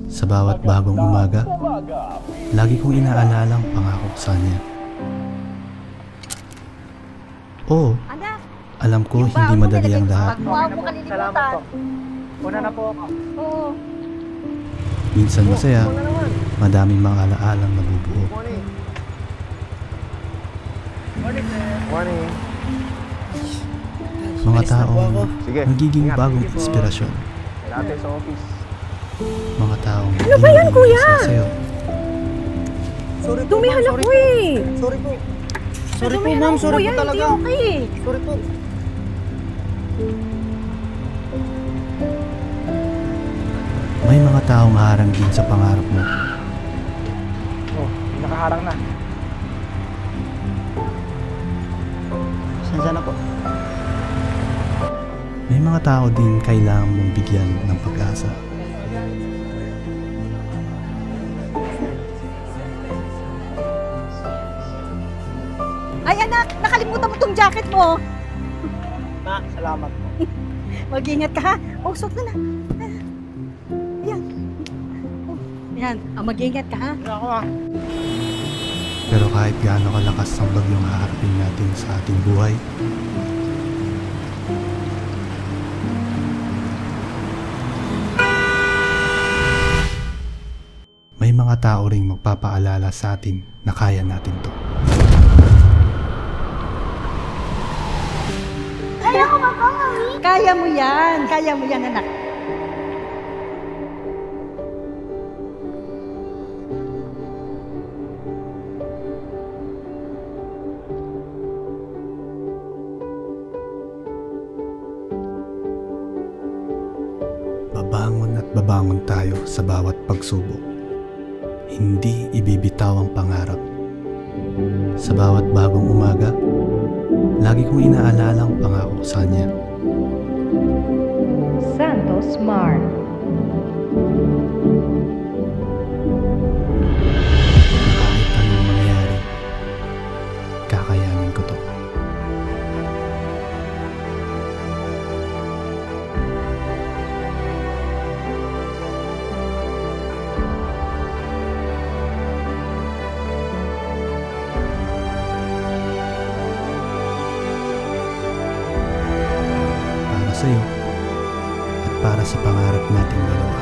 Sa bawat bagong umaga, lagi kong inaalala ang pangako ko sa kanya. Oo, alam ko hindi madali ang lahat. Salamat po. Una na po ako. Oo. Minsan masaya, madaming mga alaalang nabubuo. Morning. Mga taong Sige. nagiging bagong inspirasyon. Dati sa office. Mga taong Ano ba yan, kuya? sa'yo. Sorry po, Dumihan ma'am. ako eh. Sorry po. Sorry po, Dumihan ma'am. ako, Sorry kuya, po talaga. Hindi okay eh. Sorry po. May mga taong harang din sa pangarap mo. Oh, nakaharang na. Saan na po? May mga tao din kailangan mong bigyan ng pag-asa. Ay anak, nakalimutan mo tong jacket mo. Ma, salamat po. Mag-ingat ka ha. Oh, suot na na. Yan. Oh, yan. Mag-ingat ka ha. Ako ah. Pero kahit gaano kalakas ang bagyong haharapin natin sa ating buhay, may mga tao ring magpapaalala sa atin na kaya natin to. Kaya mo yan. Kaya mo yan, anak. Babangon at babangon tayo sa bawat pagsubok. Hindi ibibitaw ang pangarap. Sa bawat bagong umaga, lagi kong inaalala ang pangako ko sa kanya. Santos Mar. Kahit anong mangyari, kakayanin ko to. Para sa'yo at para sa pangarap nating dalawa.